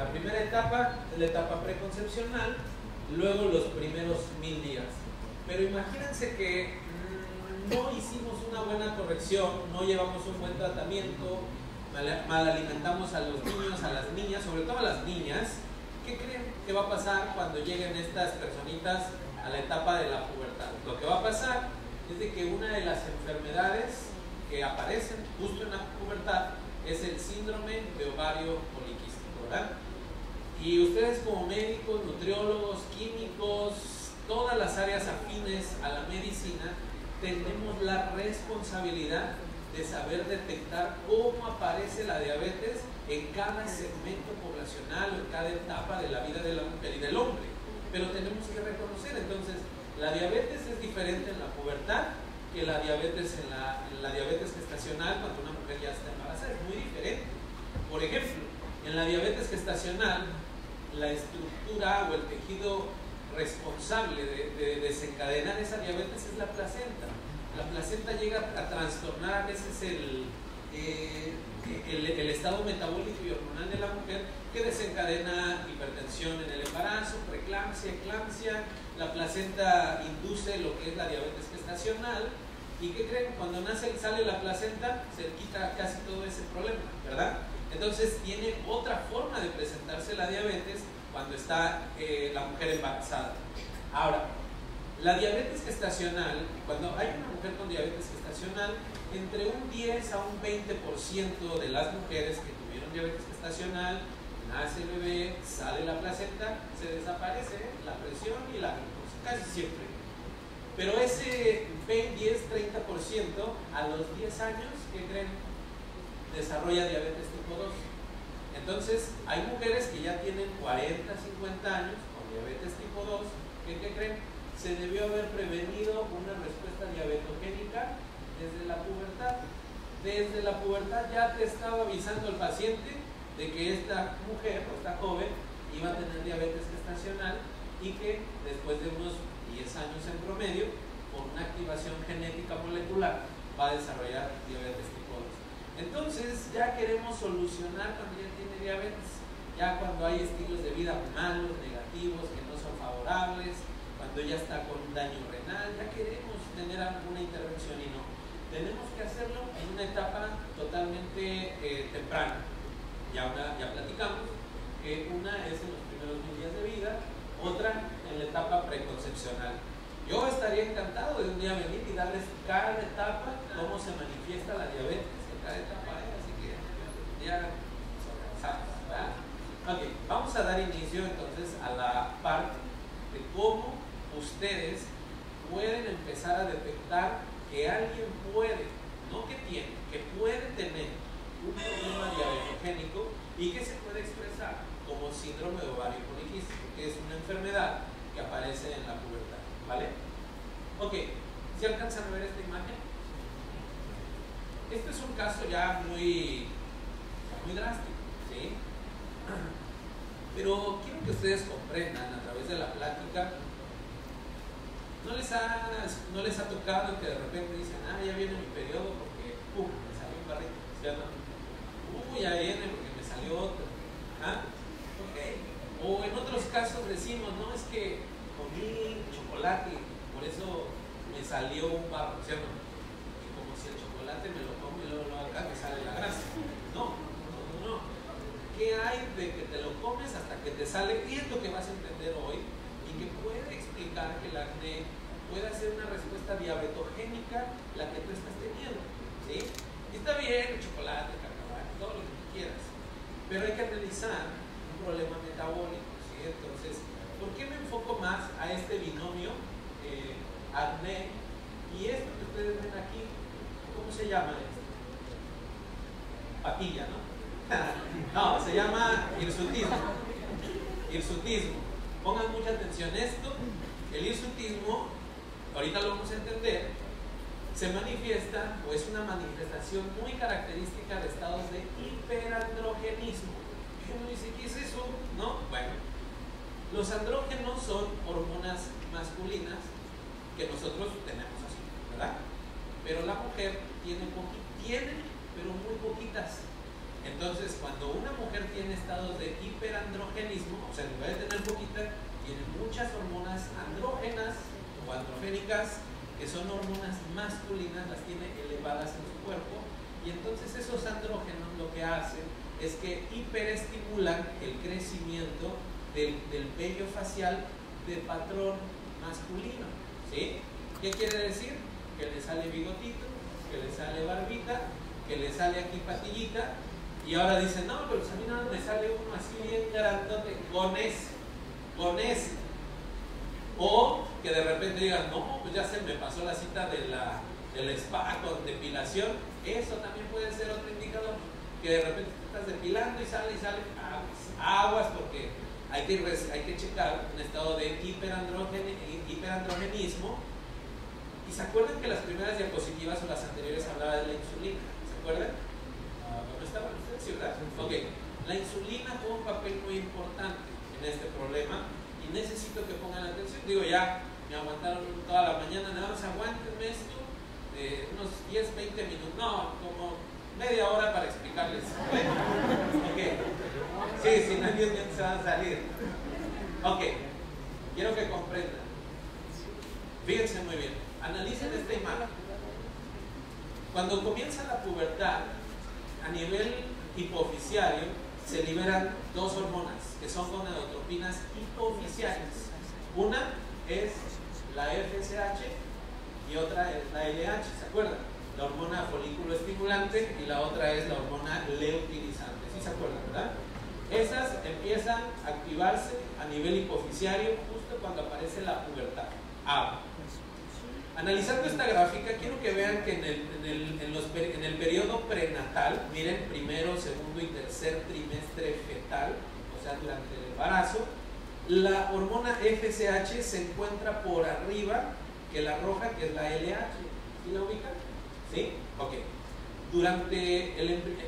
La primera etapa es la etapa preconcepcional, luego los primeros 1000 días. Pero imagínense que no hicimos una buena corrección, no llevamos un buen tratamiento, mal alimentamos a los niños, a las niñas, sobre todo a las niñas. ¿Qué creen que va a pasar cuando lleguen estas personitas a la etapa de la pubertad? Lo que va a pasar es de que una de las enfermedades que aparecen justo en la pubertad es el síndrome de ovario poliquístico, ¿verdad? Y ustedes como médicos, nutriólogos, químicos, todas las áreas afines a la medicina, tenemos la responsabilidad de saber detectar cómo aparece la diabetes en cada segmento poblacional o en cada etapa de la vida de la mujer y del hombre. Pero tenemos que reconocer, entonces, la diabetes es diferente en la pubertad que la diabetes en la diabetes gestacional cuando una mujer ya está embarazada, es muy diferente. Por ejemplo, en la diabetes gestacional, la estructura o el tejido responsable de desencadenar esa diabetes es la placenta. La placenta llega a trastornar a veces el estado metabólico y hormonal de la mujer, que desencadena hipertensión en el embarazo, preeclampsia, eclampsia. La placenta induce lo que es la diabetes gestacional. ¿Y qué creen? Cuando sale la placenta, se quita casi todo ese problema, ¿verdad? Entonces tiene otra forma de presentarse la diabetes cuando está la mujer embarazada. Ahora, la diabetes gestacional, cuando hay una mujer con diabetes gestacional, entre un 10 a un 20% de las mujeres que tuvieron diabetes gestacional, nace el bebé, sale la placenta, se desaparece la presión y la glucosa, casi siempre. Pero ese 10-30% a los 10 años, ¿qué creen? Desarrolla diabetes tipo 2. Entonces, hay mujeres que ya tienen 40, 50 años con diabetes tipo 2, ¿qué creen? Se debió haber prevenido una respuesta diabetogénica desde la pubertad. Desde la pubertad ya te estaba avisando el paciente de que esta mujer o esta joven iba a tener diabetes gestacional y que después de unos 10 años en promedio, por una activación genética molecular, va a desarrollar diabetes tipo 2. Entonces ya queremos solucionar cuando ya tiene diabetes, ya cuando hay estilos de vida malos, negativos, que no son favorables, cuando ya está con un daño renal, ya queremos tener alguna intervención y no. Tenemos que hacerlo en una etapa totalmente temprana. Ya platicamos que una es en los primeros 1000 días de vida, otra en la etapa preconcepcional. Yo estaría encantado de un día venir y darles cada etapa cómo se manifiesta la diabetes en cada etapa, así que ya sobreavanzamos, ¿verdad? Ok, vamos a dar inicio entonces a la parte de cómo ustedes pueden empezar a detectar que alguien puede, no que tiene, que puede tener un problema diabetogénico y que se puede expresar como síndrome de ovario poliquístico, que es una enfermedad que aparece en la pubertad, ¿vale? Ok, ¿sí alcanzan a ver esta imagen? Este es un caso ya muy drástico, ¿sí? Pero quiero que ustedes comprendan a través de la plática. ¿No les ha tocado que de repente dicen, ya viene mi periodo porque me salió un barrito, ¿cierto? Ya viene porque me salió otro. Okay. O en otros casos decimos, no, es que comí chocolate, por eso me salió un barro, ¿cierto? Y como si el chocolate me lo como y luego acá me sale la grasa. No. ¿Qué hay de que te lo comes hasta que te sale? Y es lo que vas a entender hoy, y que puede explicar que el acné puede ser una respuesta diabetogénica la que tú estás teniendo, ¿sí? Y está bien el chocolate, el cacahuate, todo lo que tú quieras, pero hay que analizar un problema metabólico, ¿sí? Entonces, ¿por qué me enfoco más a este binomio acné y esto que ustedes ven aquí? ¿Cómo se llama esto? Papilla, ¿no? No, se llama hirsutismo. Hirsutismo. Pongan mucha atención esto. El hirsutismo, ahorita lo vamos a entender, se manifiesta o es una manifestación muy característica de estados de hiperandrogenismo. Uno dice, ¿qué es eso? ¿No? Bueno, los andrógenos son hormonas masculinas que nosotros tenemos así, ¿verdad? Pero la mujer tiene pero muy poquitas. Entonces, cuando una mujer tiene estados de hiperandrogenismo, o sea, en lugar de tener poquita, tiene muchas hormonas andrógenas o androgénicas, que son hormonas masculinas, las tiene elevadas en su cuerpo, y entonces esos andrógenos lo que hacen es que hiperestimulan el crecimiento del vello facial de patrón masculino, ¿sí? ¿Qué quiere decir? Que le sale bigotito, que le sale barbita, que le sale aquí patillita, y ahora dicen, no, pero a mí no me sale uno así bien grandote, con ese. O que de repente digan, no, pues ya se me pasó la cita del spa con depilación. Eso también puede ser otro indicador, que de repente te estás depilando y sale aguas, porque hay que checar un estado de hiperandrogenismo. ¿Y se acuerdan que las primeras diapositivas o las anteriores hablaba de la insulina? ¿Se acuerdan? ¿No estaban ustedes? ¿Sí, verdad? Ok. La insulina juega un papel muy importante en este problema y necesito que pongan atención. Digo, ya me aguantaron toda la mañana, nada más aguántenme esto unos 10, 20 minutos, no, como media hora para explicarles. Ok. Sí, si no entienden se van a salir. Ok. Quiero que comprendan. Fíjense muy bien. Analicen esta imagen. Cuando comienza la pubertad, a nivel hipofisiario se liberan dos hormonas que son gonadotropinas hipofisiales. Una es la FSH y otra es la LH, ¿se acuerdan? La hormona folículo estimulante y la otra es la hormona leutinizante, ¿sí se acuerdan, verdad? Esas empiezan a activarse a nivel hipofisiario justo cuando aparece la pubertad. Analizando esta gráfica, quiero que vean que en el periodo prenatal, miren, primero, segundo y tercer trimestre fetal, o sea, durante el embarazo, la hormona FSH se encuentra por arriba que la roja, que es la LH. ¿Sí la ubican? ¿Sí? Ok. Durante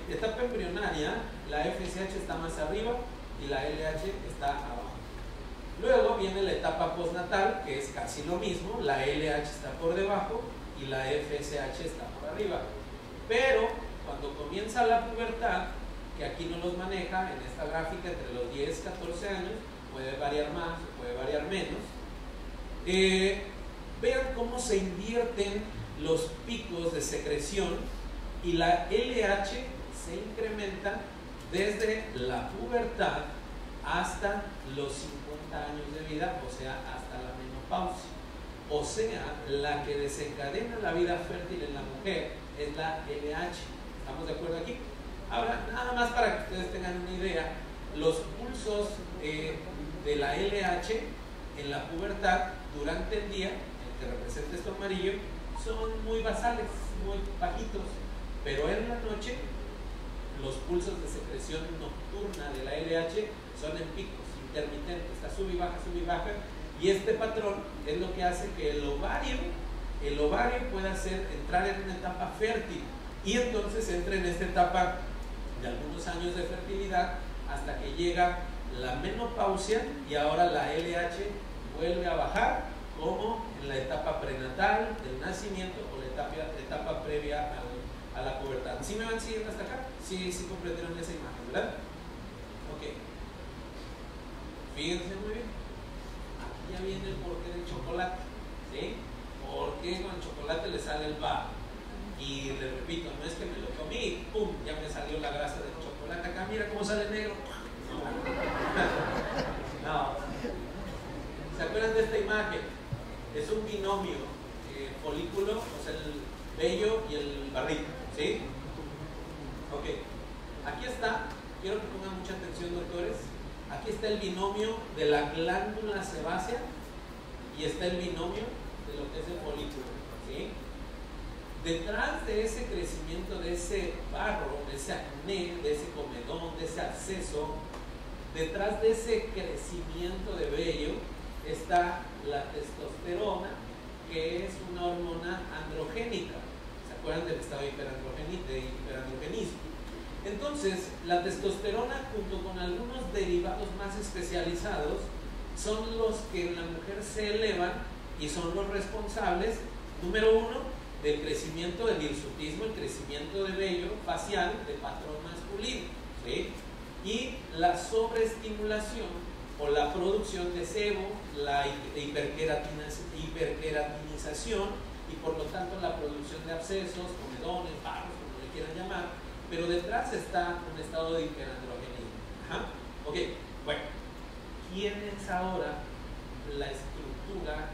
la etapa embrionaria, la FSH está más arriba y la LH está abajo. Luego viene la etapa postnatal, que es casi lo mismo, la LH está por debajo y la FSH está por arriba. Pero cuando comienza la pubertad, que aquí no los maneja en esta gráfica entre los 10 y 14 años, puede variar más o puede variar menos, vean cómo se invierten los picos de secreción y la LH se incrementa desde la pubertad hasta los 50 años de vida, o sea, hasta la menopausia. O sea, la que desencadena la vida fértil en la mujer es la LH. ¿Estamos de acuerdo aquí? Ahora, nada más para que ustedes tengan una idea, los pulsos de la LH en la pubertad durante el día, el que representa esto amarillo, son muy basales, muy bajitos, pero en la noche los pulsos de secreción nocturna de la LH son en picos intermitentes, está sube y baja, y este patrón es lo que hace que el ovario pueda entrar en una etapa fértil y entonces entra en esta etapa de algunos años de fertilidad hasta que llega la menopausia y ahora la LH vuelve a bajar como en la etapa prenatal del nacimiento o la etapa previa a la pubertad. ¿Sí me van siguiendo hasta acá? Sí comprendieron esa imagen, ¿verdad? Ok. Fíjense muy bien. Aquí ya viene el porqué del chocolate, ¿sí? ¿Por qué con el chocolate le sale el vaho? Y les repito, no es que me lo comí y ¡pum! Ya me salió la grasa del chocolate. Acá mira cómo sale negro. No. ¿Se acuerdan de esta imagen? Es un binomio, folículo, o sea, el vello y el barrito, ¿sí? Ok. Aquí está, quiero que pongan mucha atención, doctores. Aquí está el binomio de la glándula sebácea y está el binomio de lo que es el folículo, ¿sí? Detrás de ese crecimiento, de ese barro, de ese acné, de ese comedón, de ese absceso, detrás de ese crecimiento de vello está la testosterona, que es una hormona androgénica. ¿Se acuerdan del estado de hiperandrogenismo? Entonces, la testosterona junto con algunos derivados más especializados son los que en la mujer se elevan y son los responsables, número uno, del crecimiento del hirsutismo, el crecimiento de vello facial de patrón masculino, ¿sí? Y la sobreestimulación o la producción de sebo, la hiperqueratinización y por lo tanto la producción de abscesos, comedones, barros, como le quieran llamar, pero detrás está un estado de hiperandrogenismo. Ajá. Ok, bueno, ¿quién es ahora la estructura,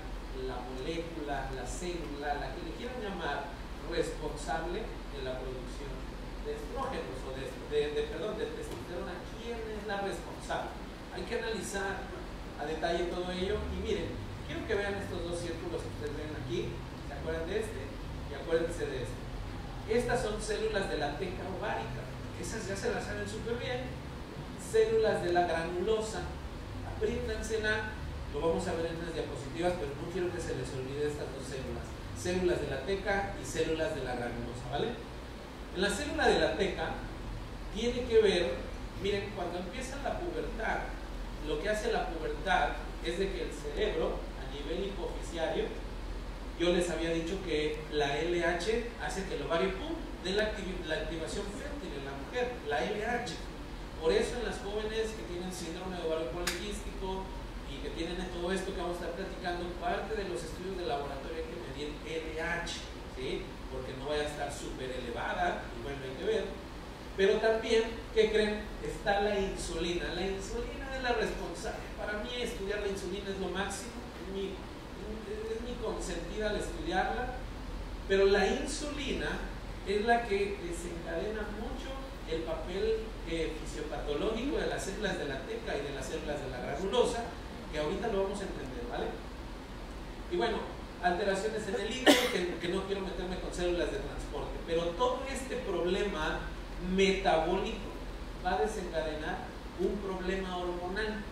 la molécula, la célula, la que le quieran llamar, responsable de la producción de estrógenos o de testosterona? ¿Quién es la responsable? Hay que analizar a detalle todo ello y miren, quiero que vean estos dos círculos que ustedes ven aquí. ¿Se acuerdan de este? Y acuérdense de este. Estas son células de la teca ovárica, esas ya se las saben súper bien. Células de la granulosa, apréndansela, lo vamos a ver en unas diapositivas, pero no quiero que se les olvide estas dos células, células de la teca y células de la granulosa, ¿vale? En la célula de la teca tiene que ver, miren, cuando empieza la pubertad, lo que hace la pubertad es de que el cerebro, a nivel hipoficiario, yo les había dicho que la LH hace que el ovario, ¡pum!, dé la activación fértil en la mujer, la LH. Por eso en las jóvenes que tienen síndrome de ovario poliquístico y que tienen todo esto que vamos a estar platicando, parte de los estudios de laboratorio hay que medir LH, ¿sí? Porque no vaya a estar súper elevada, y bueno, hay que ver. Pero también, ¿qué creen? Está la insulina. La insulina es la responsable. Para mí estudiar la insulina es lo máximo, es mi consentida al estudiarla, pero la insulina es la que desencadena mucho el papel fisiopatológico de las células de la teca y de las células de la granulosa, que ahorita lo vamos a entender, ¿vale? Y bueno, alteraciones en el hígado, que no quiero meterme con células de transporte, pero todo este problema metabólico va a desencadenar un problema hormonal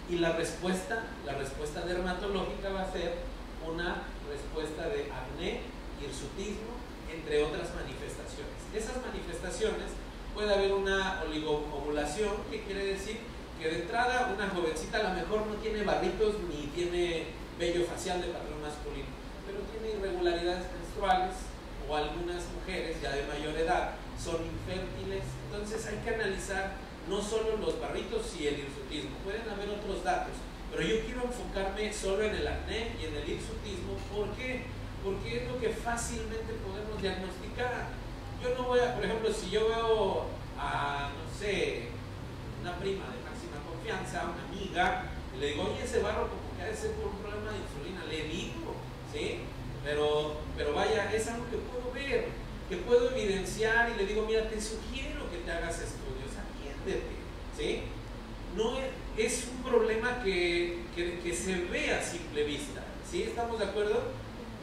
y la respuesta dermatológica va a ser una respuesta de acné, hirsutismo, entre otras manifestaciones. Esas manifestaciones puede haber una oligoovulación, que quiere decir que de entrada una jovencita a lo mejor no tiene barritos ni tiene vello facial de patrón masculino, pero tiene irregularidades menstruales, o algunas mujeres ya de mayor edad son infértiles. Entonces hay que analizar no solo los barritos y el hirsutismo, pueden haber otros datos, pero yo quiero enfocarme solo en el acné y en el hirsutismo. ¿Por qué? Porque es lo que fácilmente podemos diagnosticar. Yo no voy a, por ejemplo, si yo veo a, no sé, una prima de máxima confianza, una amiga, y le digo, oye, ese barro como que ha de ser por un problema de insulina, le digo, ¿sí? Pero vaya, es algo que puedo ver, que puedo evidenciar, y le digo, mira, te sugiero que te hagas estudios, atiéndete, ¿sí? No es un problema que se ve a simple vista, ¿sí? ¿Estamos de acuerdo?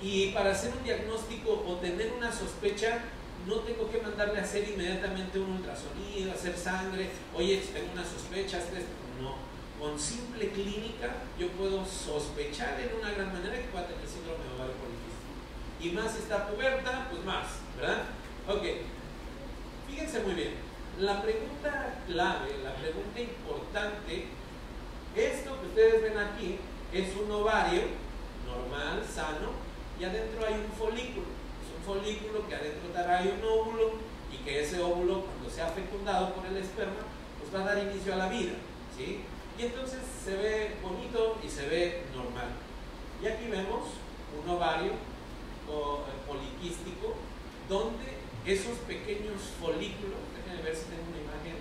Y para hacer un diagnóstico o tener una sospecha, no tengo que mandarle a hacer inmediatamente un ultrasonido, hacer sangre, oye, tengo una sospecha, no. Con simple clínica yo puedo sospechar en una gran manera que pueda tener síndrome de ovario poliquístico. Y más si está puberta, pues más, ¿verdad? Ok, fíjense muy bien. La pregunta clave, la pregunta importante, esto que ustedes ven aquí es un ovario normal, sano, y adentro hay un folículo. Folículo que adentro hay un óvulo, y que ese óvulo, cuando sea fecundado por el esperma, pues va a dar inicio a la vida, ¿sí? Y entonces se ve bonito y se ve normal. Y aquí vemos un ovario poliquístico, donde esos pequeños folículos, déjenme ver si tengo una imagen.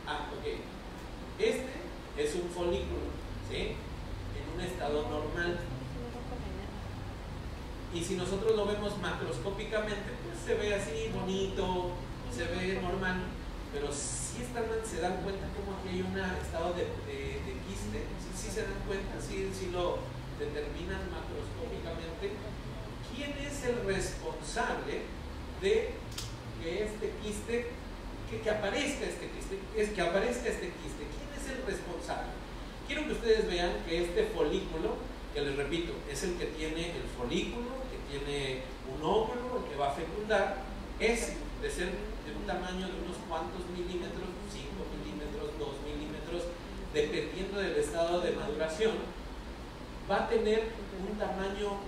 Ok. Este es un folículo, ¿sí? En un estado normal. Y si nosotros lo vemos macroscópicamente, pues se ve así bonito, se ve normal, pero si se dan cuenta como aquí hay un estado de quiste, si se dan cuenta, si lo determinan macroscópicamente. ¿Quién es el responsable de que este quiste, que aparezca este quiste? ¿Quién es el responsable? Quiero que ustedes vean que este folículo, que les repito, es el que tiene el folículo, que tiene un óvulo, el que va a fecundar, es de ser de un tamaño de unos cuantos milímetros, 5 milímetros, 2 milímetros, dependiendo del estado de maduración, va a tener un tamaño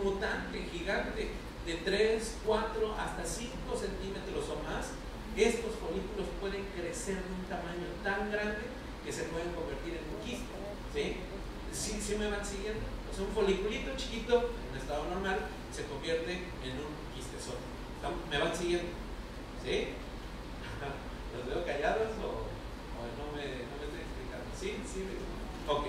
mutante gigante de 3, 4, hasta 5 centímetros o más, estos folículos pueden crecer de un tamaño tan grande que se pueden convertir en un quiste. ¿Sí me van siguiendo? O sea, un foliculito chiquito en estado normal se convierte en un quistezón. ¿Me van siguiendo? ¿Sí? ¿Los veo callados o no me estoy explicando? ¿Sí? Ok.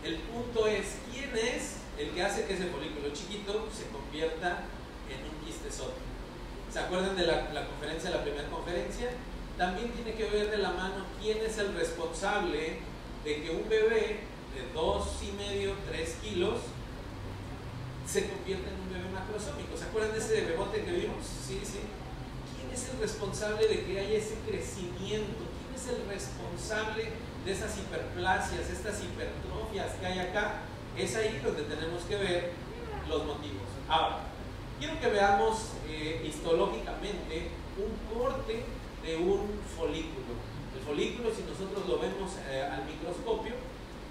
El punto es, ¿quién es el que hace que ese folículo chiquito se convierta en un quistezón? ¿Se acuerdan de la conferencia, la primera conferencia? También tiene que ver de la mano quién es el responsable de que un bebé de 2,5, 3 kilos se convierta en un bebé macrosómico. ¿Se acuerdan de ese bebote que vimos? Sí. ¿Quién es el responsable de que haya ese crecimiento? ¿Quién es el responsable de esas hiperplasias, estas hipertrofias que hay acá? Es ahí donde tenemos que ver los motivos. Ahora, quiero que veamos histológicamente un corte de un folículo. El folículo, si nosotros lo vemos al microscopio,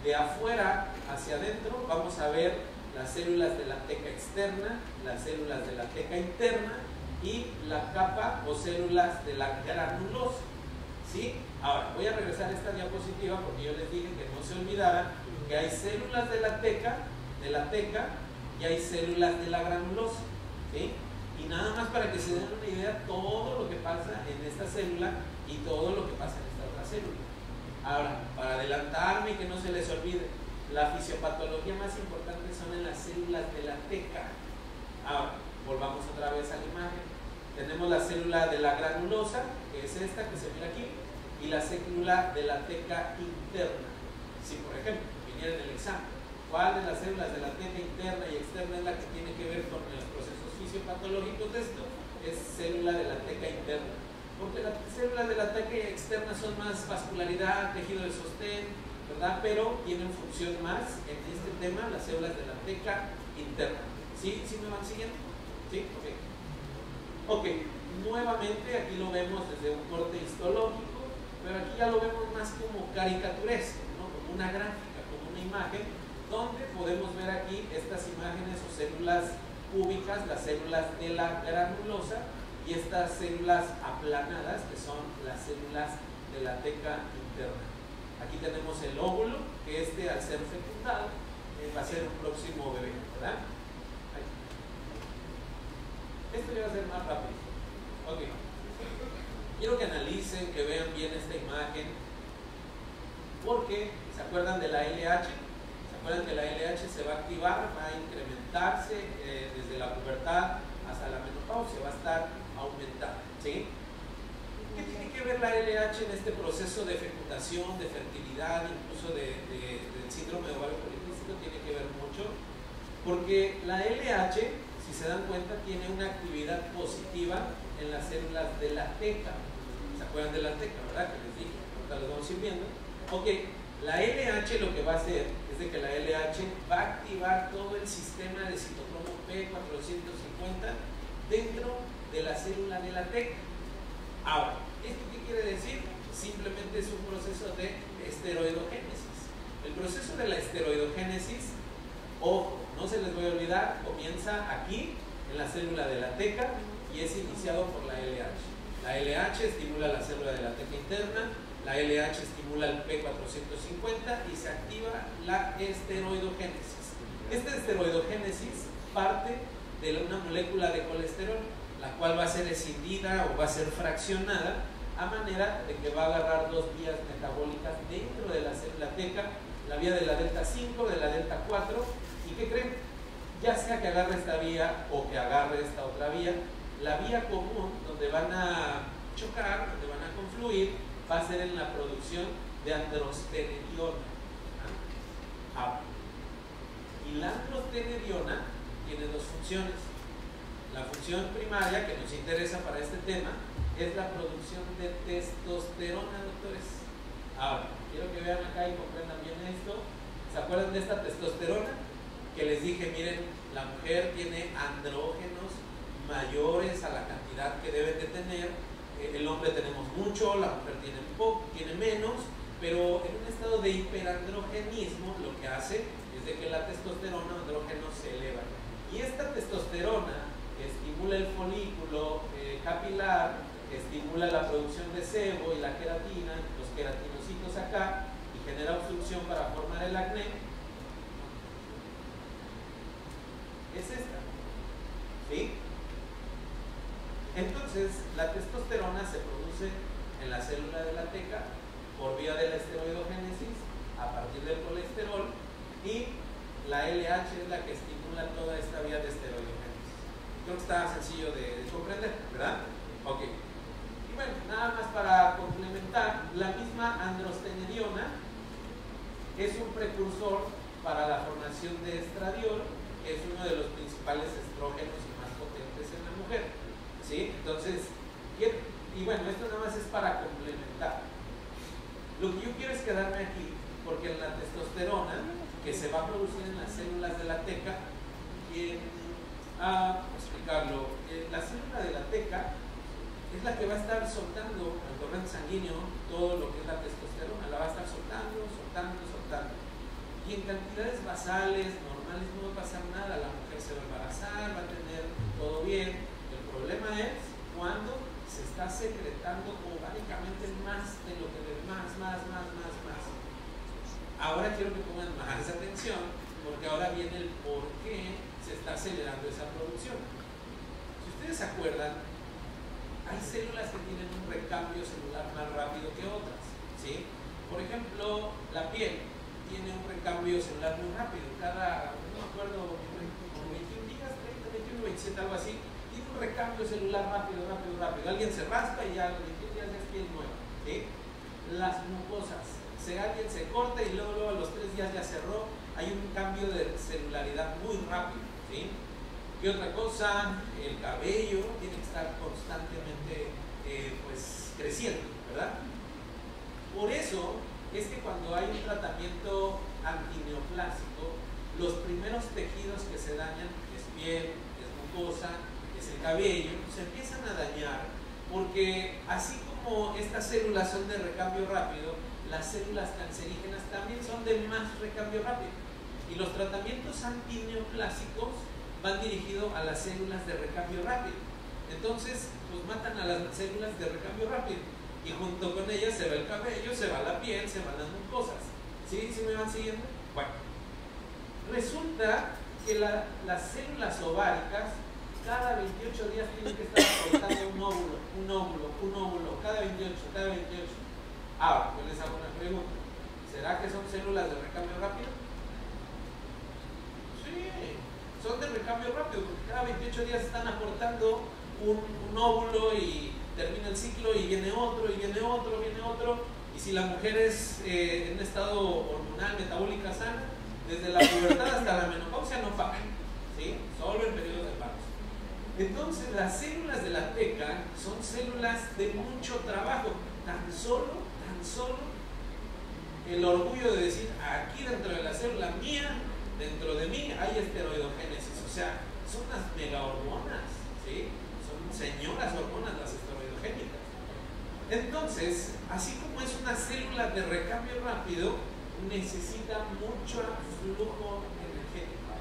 de afuera hacia adentro, vamos a ver las células de la teca externa, las células de la teca interna y la capa o células de la granulosa. ¿Sí? Ahora, voy a regresar a esta diapositiva porque yo les dije que no se olvidaran que hay células de la teca y hay células de la granulosa. ¿Sí? Y nada más para que se den una idea todo lo que pasa en esta célula y todo lo que pasa en esta otra célula. Ahora, para adelantarme y que no se les olvide, la fisiopatología más importante son en las células de la teca. Ahora, volvamos otra vez a la imagen. Tenemos la célula de la granulosa, que es esta que se mira aquí, y la célula de la teca interna. Si, por ejemplo, viniera en el examen, ¿cuál de las células de la teca interna y externa es la que tiene que ver con los procesos fisiopatológicos de esto? Es célula de la teca interna. Porque las células de la teca externa son más vascularidad, tejido de sostén, ¿verdad? Pero tienen función más en este tema las células de la teca interna. ¿Sí me van siguiendo? ¿Sí? Ok, nuevamente aquí lo vemos desde un corte histológico, pero aquí ya lo vemos más como caricaturesco, ¿no? Como una gráfica, como una imagen, donde podemos ver aquí estas imágenes o células cúbicas, las células de la granulosa, y estas células aplanadas, que son las células de la teca interna. Aquí tenemos el óvulo, que al ser fecundado va a ser un próximo bebé, ¿verdad? Esto ya va a ser más rápido. Ok. Quiero que analicen, que vean bien esta imagen, porque ¿se acuerdan de la LH? ¿Se acuerdan que la LH se va a activar, va a incrementarse desde la pubertad hasta la menopausia, va a estar aumentada? ¿Sí? ¿Qué tiene que ver la LH en este proceso de fecundación, de fertilidad, incluso del síndrome de ovario poliquístico? Tiene que ver mucho, porque la LH, si se dan cuenta, tiene una actividad positiva en las células de la teca. ¿Se acuerdan de la teca, verdad? Que les dije, ahorita lo vamos a ir viendo. Ok, la LH lo que va a hacer es de que la LH va a activar todo el sistema de citocromo P450 dentro de la célula de la teca. Ahora, ¿esto qué quiere decir? Simplemente es un proceso de esteroidogénesis. El proceso de la esteroidogénesis, ojo, no se les voy a olvidar, comienza aquí, en la célula de la teca, y es iniciado por la LH. La LH estimula la célula de la teca interna, la LH estimula el P450 y se activa la esteroidogénesis. Esta esteroidogénesis parte de una molécula de colesterol, la cual va a ser escindida o va a ser fraccionada a manera de que va a agarrar dos vías metabólicas dentro de la célula teca, la vía de la delta 5, de la delta 4, ¿y qué creen? Ya sea que agarre esta vía o que agarre esta otra vía, la vía común donde van a chocar, donde van a confluir, va a ser en la producción de androstenediona. Y la androstenediona tiene dos funciones. La función primaria que nos interesa para este tema es la producción de testosterona, doctores. Ahora, quiero que vean acá y comprendan bien esto. ¿Se acuerdan de esta testosterona? Que les dije, miren, la mujer tiene andrógenos mayores a la cantidad que deben de tener. El hombre tenemos mucho, la mujer tiene poco, tiene menos, pero en un estado de hiperandrogenismo lo que hace es de que la testosterona o andrógeno se eleva. Y esta testosterona estimula el folículo capilar, estimula la producción de sebo y la queratina, los queratinocitos acá, y genera obstrucción para formar el acné. Es esta, ¿sí? Entonces, la testosterona se produce en la célula de la teca por vía de la esteroidogénesis a partir del colesterol, y la LH es la que estimula toda esta vía de esteroidogénesis. Creo que está sencillo de comprender, ¿verdad? Ok. Y bueno, nada más para complementar, la misma androstenediona es un precursor para la formación de estradiol, que es uno de los principales estrógenos y más potentes en la mujer, ¿sí? Entonces, y bueno, esto nada más es para complementar. Lo que yo quiero es quedarme aquí, porque en la testosterona, que se va a producir en las células de la teca, explicarlo, la célula de la teca es la que va a estar soltando al torrente sanguíneo todo lo que es la testosterona, la va a estar soltando. Y en cantidades basales, normales, no va a pasar nada, la mujer se va a embarazar, va a tener todo bien. El problema es cuando se está secretando orgánicamente más de lo que debe, más. Ahora quiero que pongan más atención, porque ahora viene el por qué se está acelerando esa producción. Si ustedes se acuerdan, hay células que tienen un recambio celular más rápido que otras, ¿sí? Por ejemplo, la piel tiene un recambio celular muy rápido, cada, no me acuerdo, 21 días, 30, 21, 27, algo así, tiene un recambio celular rápido. Alguien se raspa y ya a los 21 días ya es piel nueva, ¿sí? Las mucosas, alguien se corta y luego a los 3 días ya cerró, hay un cambio de celularidad muy rápido, ¿sí? ¿Qué otra cosa? El cabello tiene que estar constantemente pues creciendo, ¿verdad? Por eso es que cuando hay un tratamiento antineoplásico, los primeros tejidos que se dañan es piel, es mucosa, es el cabello, se empiezan a dañar, porque así como estas células son de recambio rápido, las células cancerígenas también son de más recambio rápido. Y los tratamientos antineoplásicos van dirigidos a las células de recambio rápido. Entonces, pues matan a las células de recambio rápido. Y junto con ellas se va el cabello, se va la piel, se van las mucosas. ¿Sí? ¿Sí me van siguiendo? Bueno, resulta que las células ováricas cada 28 días tienen que estar aportando un óvulo, cada 28. Ahora, yo les hago una pregunta. ¿Será que son células de recambio rápido? Sí, son de recambio rápido, porque cada 28 días están aportando un óvulo y termina el ciclo y viene otro. Y si la mujer es en un estado hormonal, metabólica sana, desde la pubertad hasta la menopausia no pagan, ¿sí? Solo en periodos de parto. Entonces, las células de la teca son células de mucho trabajo, tan solo el orgullo de decir, aquí dentro de la célula mía, dentro de mí hay esteroidogénesis, o sea, son unas mega hormonas, ¿sí? Son señoras hormonas las esteroidogénicas. Entonces, así como es una célula de recambio rápido, necesita mucho flujo energético,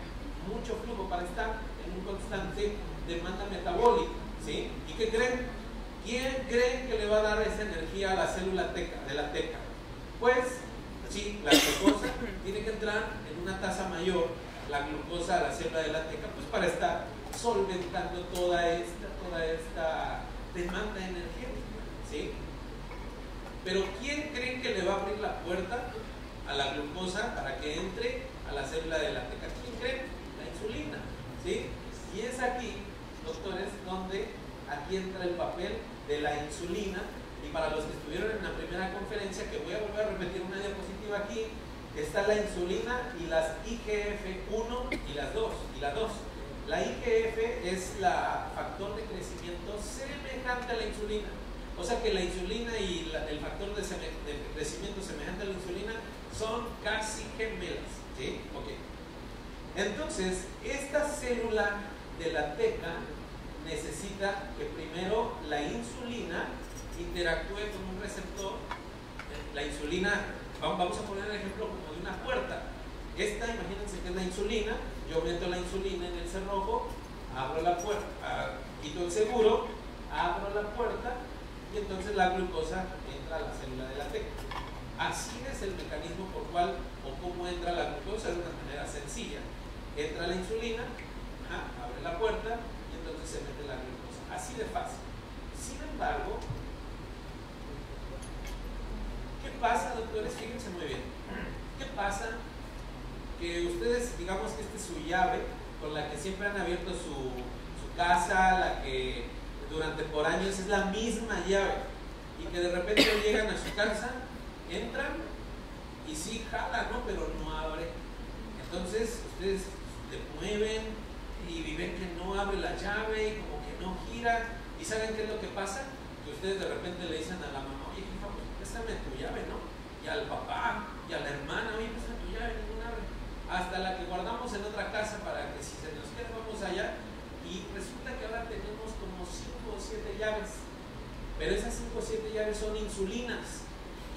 mucho flujo para estar en un constante demanda metabólica, ¿sí? ¿Y qué creen? ¿Quién creen que le va a dar esa energía a la célula de la teca? Pues, sí, la glucosa tiene que entrar en una tasa mayor, la glucosa a la célula de la teca, pues para estar solventando toda esta demanda energética, ¿sí? Pero ¿quién creen que le va a abrir la puerta a la glucosa para que entre a la célula de la teca? ¿Quién creen? La insulina, ¿sí? Y es aquí, doctores, donde aquí entra el papel de la insulina. Y para los que estuvieron en la primera conferencia, que voy a volver a repetir una diapositiva aquí, está la insulina y las IGF-1 y las 2. La IGF es la factor de crecimiento semejante a la insulina. O sea que la insulina y el factor de crecimiento semejante a la insulina son casi gemelas, ¿sí? Ok. Entonces, esta célula de la teca necesita que primero la insulina interactúe con un receptor. La insulina insulina, vamos a poner el ejemplo como de una puerta. Esta, imagínense que es la insulina, yo meto la insulina en el cerrojo, abro la puerta, quito el seguro, abro la puerta y entonces la glucosa entra a la célula de la teca. Así es el mecanismo por cual o cómo entra la glucosa de una manera sencilla. Entra la insulina, abre la puerta y entonces se mete la glucosa. Así de fácil. Sin embargo, ¿qué pasa, doctores? Fíjense muy bien. ¿Qué pasa? Que ustedes, digamos que esta es su llave con la que siempre han abierto su casa, la que durante por años es la misma llave, y que de repente llegan a su casa, entran y sí jala, ¿no? Pero no abre. Entonces ustedes le mueven y ven que no abre la llave y como que no gira. ¿Y saben qué es lo que pasa? Que ustedes de repente le dicen a la mamá, oye, jefa, pues préstame tu llave, ¿no? Y al papá y a la hermana, oye, préstame tu llave, ninguna abre. Hasta la que guardamos en otra casa para que si se nos queda vamos allá, y resulta que ahora tenemos como 5 o 7 llaves, pero esas 5 o 7 llaves son insulinas,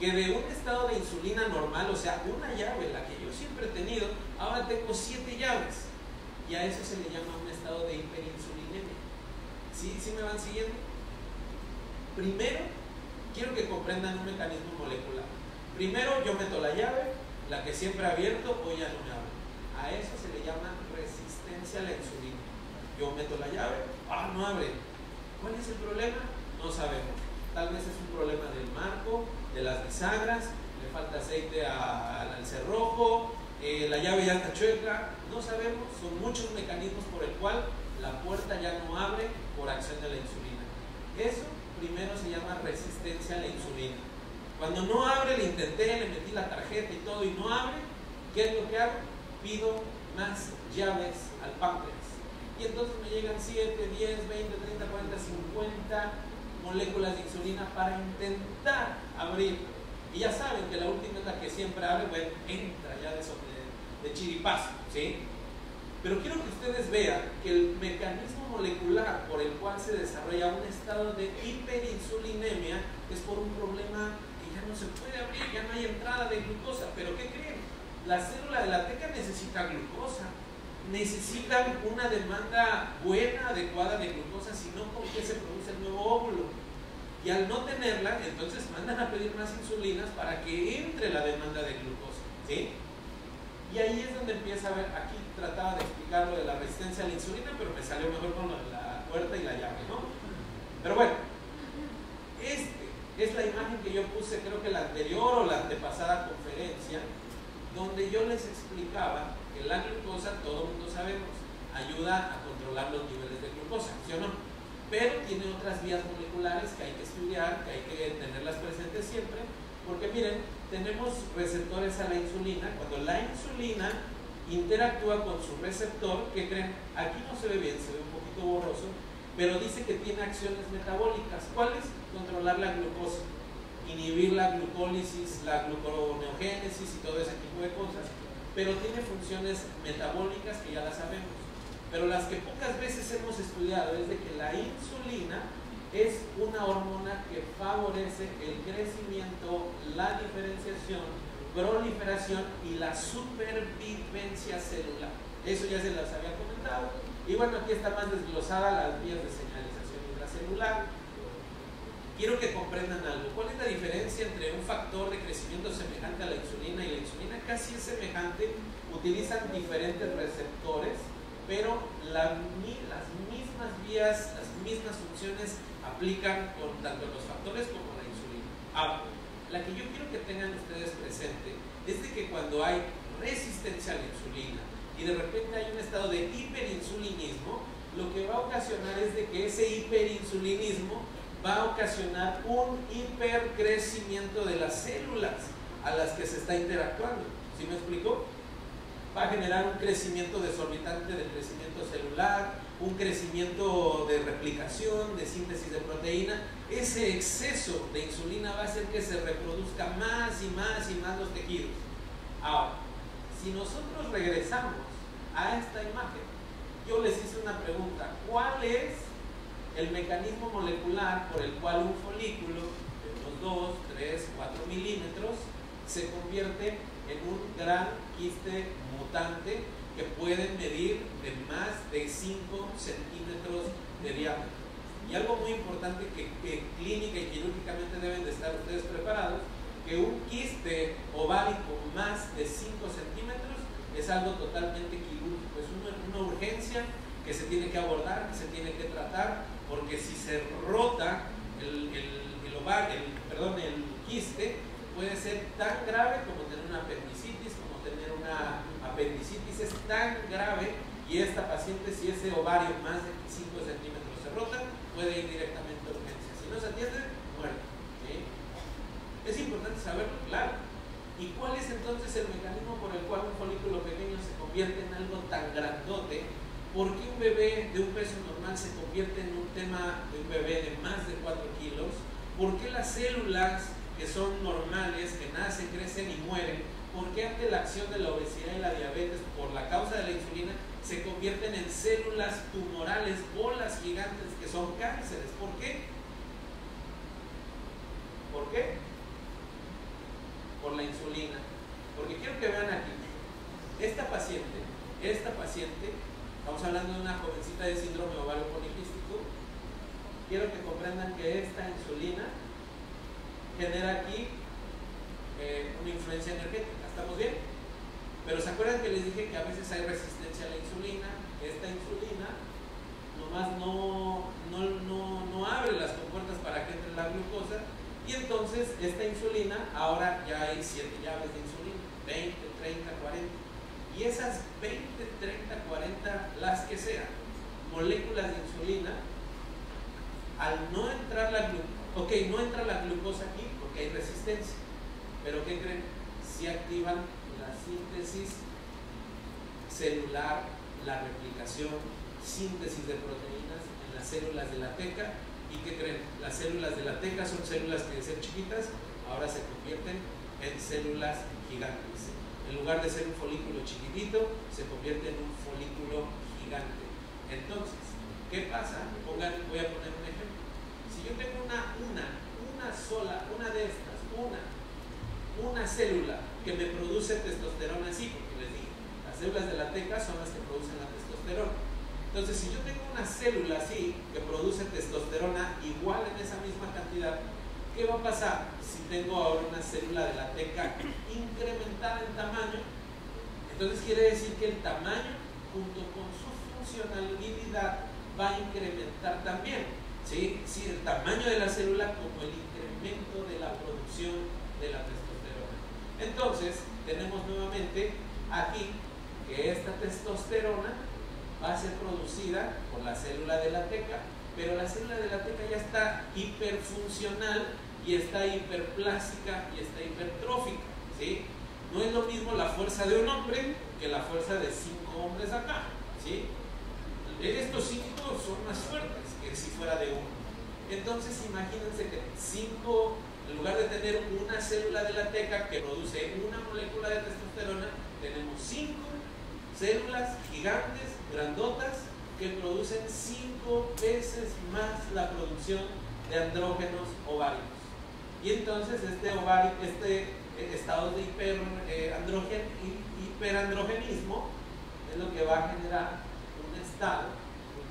que de un estado de insulina normal, o sea, una llave, la que yo siempre he tenido, ahora tengo 7 llaves, y a eso se le llama un estado de hiperinsulinemia. ¿Sí me van siguiendo? Primero, quiero que comprendan un mecanismo molecular. Primero yo meto la llave, la que siempre he abierto, o ya no me abre. A eso se le llama resistencia a la insulina. Yo meto la llave, no abre. ¿Cuál es el problema? No sabemos. Tal vez es un problema del marco, de las bisagras, le falta aceite al cerrojo, la llave ya está chueca, no sabemos. Son muchos mecanismos por el cual la puerta ya no abre por acción de la insulina. Eso primero se llama resistencia a la insulina. Cuando no abre, le intenté, le metí la tarjeta y todo y no abre, ¿qué es lo que hago? Pido más llaves al páncreas. Y entonces me llegan 7, 10, 20, 30, 40, 50 moléculas de insulina para intentar abrir. Y ya saben que la última es la que siempre abre, bueno, entra ya de chiripazo, ¿sí? Pero quiero que ustedes vean que el mecanismo molecular por el cual se desarrolla un estado de hiperinsulinemia es por un problema que ya no se puede abrir, ya no hay entrada de glucosa. ¿Pero qué creen? La célula de la teca necesita glucosa, necesitan una demanda buena, adecuada de glucosa, si no, ¿con qué se produce el nuevo óvulo? Y al no tenerla, entonces mandan a pedir más insulinas para que entre la demanda de glucosa, ¿sí? Y ahí es donde empieza a ver, aquí trataba de explicar lo de la resistencia a la insulina, pero me salió mejor con la puerta y la llave, ¿no? Pero bueno, es la imagen que yo puse, creo que la anterior o la antepasada conferencia, donde yo les explicaba que la glucosa, todo el mundo sabemos, ayuda a controlar los niveles de glucosa, ¿sí o no? Pero tiene otras vías moleculares que hay que estudiar, que hay que tenerlas presentes siempre, porque miren, tenemos receptores a la insulina. Cuando la insulina interactúa con su receptor, ¿qué creen? Aquí no se ve bien, se ve un poquito borroso, pero dice que tiene acciones metabólicas. ¿Cuáles? Controlar la glucosa, inhibir la glucólisis, la gluconeogénesis y todo ese tipo de cosas, pero tiene funciones metabólicas que ya las sabemos. Pero las que pocas veces hemos estudiado es de que la insulina es una hormona que favorece el crecimiento, la diferenciación, proliferación y la supervivencia celular. Eso ya se las había comentado. Y bueno, aquí está más desglosada las vías de señalización intracelular. Quiero que comprendan algo. ¿Cuál es la diferencia entre un factor de crecimiento semejante a la insulina y la insulina? Casi es semejante, utilizan diferentes receptores, pero las mismas vías, las mismas funciones aplican con tanto los factores como la insulina. Ahora, la que yo quiero que tengan ustedes presente es de que cuando hay resistencia a la insulina y de repente hay un estado de hiperinsulinismo, lo que va a ocasionar es de que ese hiperinsulinismo va a ocasionar un hipercrecimiento de las células a las que se está interactuando. ¿Sí me explico? Va a generar un crecimiento desorbitante del crecimiento celular, un crecimiento de replicación, de síntesis de proteína. Ese exceso de insulina va a hacer que se reproduzca más y más y más los tejidos. Ahora, si nosotros regresamos a esta imagen, yo les hice una pregunta: ¿cuál es el mecanismo molecular por el cual un folículo de unos 2, 3, 4 milímetros se convierte en un gran quiste mutante que pueden medir de más de 5 centímetros de diámetro. Y algo muy importante que clínica y quirúrgicamente deben de estar ustedes preparados, que un quiste ovárico más de 5 centímetros es algo totalmente quirúrgico, es una urgencia que se tiene que abordar, que se tiene que tratar, porque si se rota el quiste, puede ser tan grave como tener una apendicitis, es tan grave, y esta paciente, si ese ovario más de 5 centímetros se rota, puede ir directamente a urgencia. Si no se atiende, muere. ¿Sí? Es importante saberlo, claro. ¿Y cuál es entonces el mecanismo por el cual un folículo pequeño se convierte en algo tan grandote? ¿Por qué un bebé de un peso normal se convierte en un tema de un bebé de más de 4 kilos? ¿Por qué las células que son normales, que nacen, crecen y mueren, por qué ante la acción de la obesidad y la diabetes por la causa de la insulina se convierten en células tumorales, bolas gigantes que son cánceres? ¿Por qué? ¿Por qué? Por la insulina. Porque quiero que vean aquí, esta paciente, estamos hablando de una jovencita de síndrome ovario poliquístico. Quiero que comprendan que esta insulina genera aquí una influencia energética. ¿Estamos bien? Pero ¿se acuerdan que les dije que a veces hay resistencia a la insulina? Esta insulina nomás no abre las compuertas para que entre la glucosa, y entonces esta insulina, ahora ya hay 7 llaves de insulina, 20, 30, 40, y esas 20, 30, 40, las que sean, moléculas de insulina, al no entrar la glucosa, no entra la glucosa aquí porque hay resistencia, pero ¿qué creen? Si activan la síntesis celular, la replicación, síntesis de proteínas en las células de la teca. ¿Y qué creen? Las células de la teca son células que de ser chiquitas ahora se convierten en células gigantes. En lugar de ser un folículo chiquitito, se convierte en un folículo gigante. Entonces, ¿qué pasa? Voy a poner un ejemplo. Si yo tengo una célula que me produce testosterona, sí, porque les dije, las células de la teca son las que producen la testosterona. Entonces, si yo tengo una célula así que produce testosterona igual en esa misma cantidad, ¿qué va a pasar si tengo ahora una célula de la teca incrementada en tamaño? Entonces quiere decir que el tamaño junto con su funcionalidad va a incrementar también, ¿sí? Sí, el tamaño de la célula como el incremento de la producción de la testosterona. Entonces tenemos nuevamente aquí que esta testosterona va a ser producida por la célula de la teca, pero la célula de la teca ya está hiperfuncional y está hiperplástica y está hipertrófica, ¿sí? No es lo mismo la fuerza de un hombre que la fuerza de 5 hombres acá, ¿sí? Estos 5 son más fuertes que si fuera de uno. Entonces imagínense que 5, en lugar de tener una célula de la teca que produce una molécula de testosterona, tenemos 5 células gigantes, grandotas, que producen 5 veces más la producción de andrógenos ováricos. Y entonces este estado de hiperandrogenismo es lo que va a generar un estado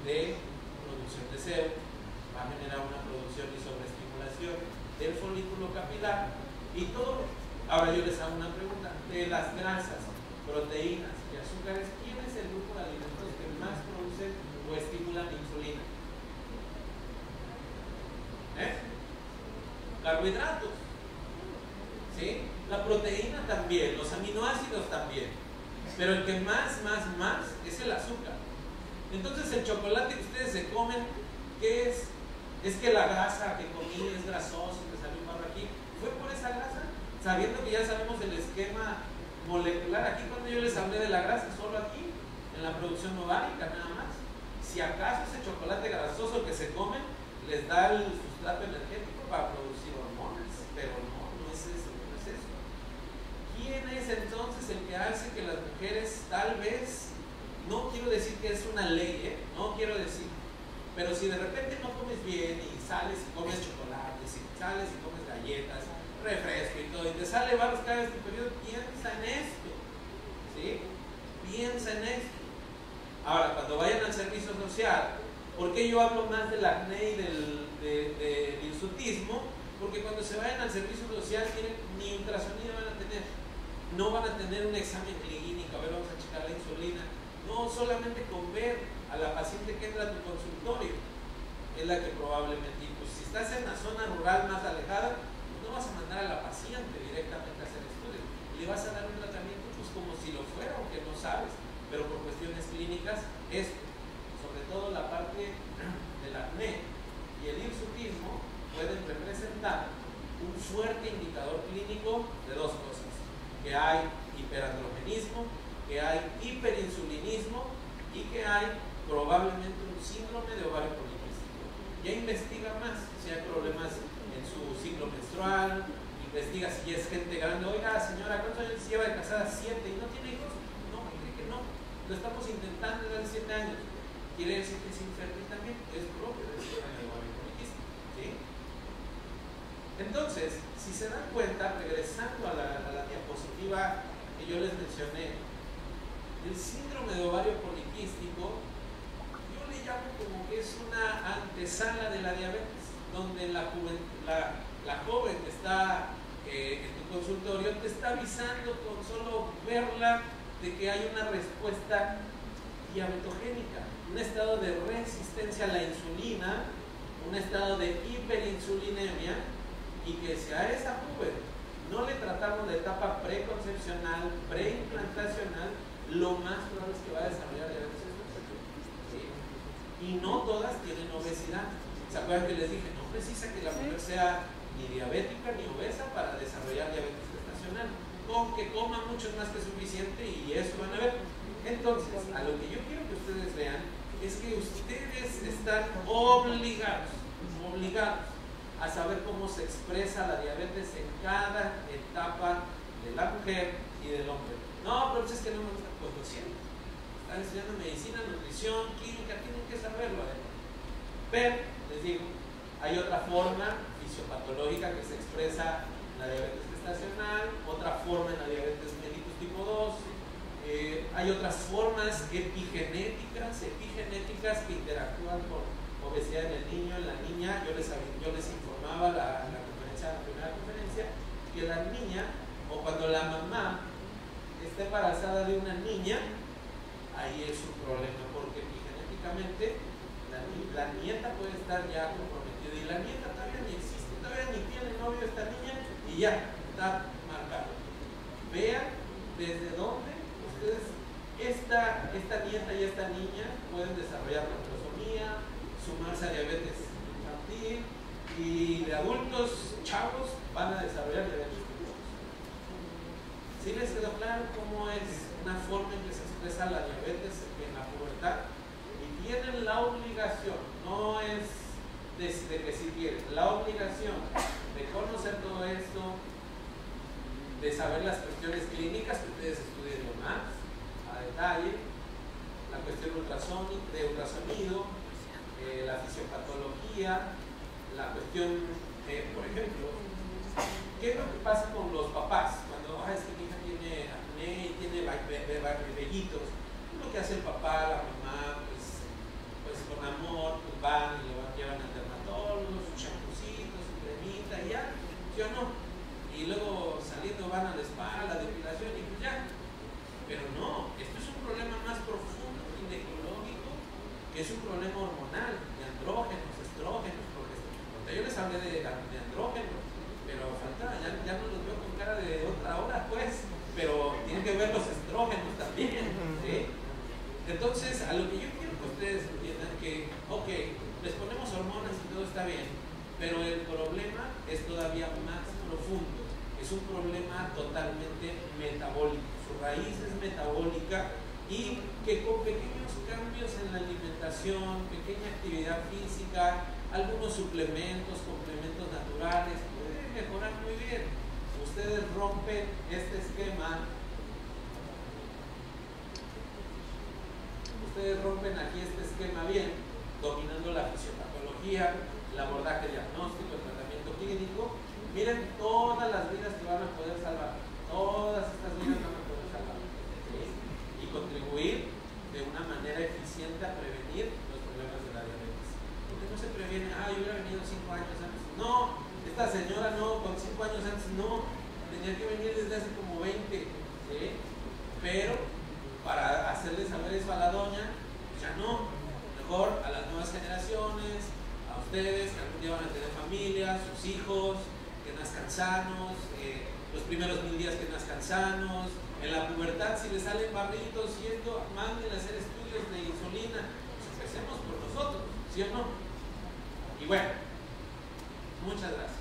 de producción de sebo, va a generar una producción y sobreestimulación del folículo capilar y todo. Ahora yo les hago una pregunta: de las grasas, proteínas y azúcares, ¿quién es el grupo de alimentos que más producen o estimulan insulina? Carbohidratos, ¿sí? La proteína también, los aminoácidos también, pero el que más es el azúcar. Entonces el chocolate que ustedes se comen, ¿qué es? Es que la grasa que comí es grasosa y me salió un barro aquí. ¿Fue por esa grasa? Sabiendo que ya sabemos el esquema molecular. Aquí cuando yo les hablé de la grasa, solo aquí, en la producción ovárica nada más. Si acaso ese chocolate grasoso que se comen les da el sustrato energético para producir hormonas, pero no es eso, no es eso. ¿Quién es entonces el que hace que las mujeres tal vez, no quiero decir que es una ley, no quiero decir, pero si de repente no comes bien y sales y comes chocolates, y sales y comes galletas, refresco y todo éxito y te sale varios cada vez tu periodo, piensa en esto, ¿sí? Piensa en esto. Ahora, cuando vayan al servicio social, ¿por qué yo hablo más del acné y del hirsutismo? Porque cuando se vayan al servicio social, ni ultrasonido van a tener, no van a tener un examen clínico, a ver, vamos a checar la insulina. No, solamente con ver a la paciente que entra a tu consultorio es la que probablemente, y pues si estás en la zona rural más alejada, pues no vas a mandar a la paciente directamente a hacer estudios, le vas a dar un tratamiento pues como si lo fuera, aunque no sabes, pero por cuestiones clínicas, esto, sobre todo la parte del acné y el hirsutismo, pueden representar un fuerte indicador clínico de dos cosas: que hay hiperandrogenismo, que hay hiperinsulinismo y que hay probablemente un síndrome de ovario poliquístico. Ya investiga más si hay problemas en su ciclo menstrual, investiga si es gente grande. Oiga, señora, ¿cuántos años lleva de casada? 7 y no tiene hijos. No, cree que no. Lo estamos intentando desde 7 años. Quiere decir que es infértil también, es propio del síndrome de ovario poliquístico, ¿sí? Entonces, si se dan cuenta, regresando a la diapositiva que yo les mencioné, el síndrome de ovario poliquístico, yo le llamo como que es una antesala de la diabetes, donde la joven que está en tu consultorio te está avisando con solo verla de que hay una respuesta diabetogénica, un estado de resistencia a la insulina, un estado de hiperinsulinemia, y que si a esa joven no le tratamos de etapa preconcepcional, preimplantacional, lo más probable es que va a desarrollar diabetes gestacional. ¿Sí? Y no todas tienen obesidad. ¿Se acuerdan que les dije? No precisa que la mujer sea ni diabética ni obesa para desarrollar diabetes gestacional. Con que coma mucho es más que suficiente y eso van a ver. Entonces, a lo que yo quiero que ustedes vean es que ustedes están obligados a saber cómo se expresa la diabetes en cada etapa de la mujer y del hombre. No, pero es que no me gusta, pues lo siento. Están estudiando medicina, nutrición, química, tienen que saberlo. Pero, les digo, hay otra forma fisiopatológica que se expresa en la diabetes gestacional, otra forma en la diabetes mellitus tipo 2, hay otras formas epigenéticas que interactúan con obesidad en el niño, en la niña. Yo les informaba la primera conferencia, que la niña, o cuando la mamá está embarazada de una niña, ahí es un problema, porque epigenéticamente la nieta puede estar ya comprometida, y la nieta todavía ni existe, todavía ni tiene novio esta niña, y ya está marcado. Vean desde dónde ustedes, esta nieta y esta niña pueden desarrollar neutropenia, sumarse a diabetes infantil, y de adultos chavos van a desarrollar diabetes tipo 2. ¿Sí les quedó claro cómo es una forma en que se expresa la diabetes en la pubertad? Y tienen la obligación, no es de que si quieren, la obligación de conocer todo esto, de saber las cuestiones clínicas, que ustedes estudien más a detalle, la cuestión de ultrasonido, la fisiopatología, la cuestión, por ejemplo, ¿qué es lo que pasa con los papás? Cuando es que mi hija tiene acné y tiene vellitos, lo que hace el papá, la mamá, pues con amor, pues van y lo llevan al dermatólogo, sus champucitos, su cremita y ya, ¿sí o no? Y luego saliendo van a la spa, a la depilación y pues ya. Pero no, esto es un problema más profundo, ginecológico, que es un problema hormonal, de andrógenos, estrógenos, porque yo les hablé de andrógenos, pero falta, ya no los veo con cara de otra hora, pues, pero tienen que ver los estrógenos también, ¿sí? Entonces, a lo que yo quiero que ustedes entiendan que, ok, les ponemos hormonas y todo está bien, pero el problema es todavía más profundo, es un problema totalmente metabólico, su raíz es metabólica, y que con pequeños cambios en la alimentación, pequeña actividad física, algunos suplementos, complementos naturales, pueden mejorar muy bien. Ustedes rompen este esquema, ustedes rompen aquí este esquema bien, dominando la fisiopatología, el abordaje diagnóstico, el tratamiento clínico. Miren todas las vidas que van a tenía que venir desde hace como 20, ¿sí? Pero para hacerle saber eso a la doña, pues ya no. Mejor a las nuevas generaciones, a ustedes que algún día van a tener familia, sus hijos, que nazcan sanos, los primeros 1000 días que nazcan sanos, en la pubertad si les salen barritos y esto, manden a hacer estudios de insulina, pues empecemos por nosotros, ¿sí o no? Y bueno, muchas gracias.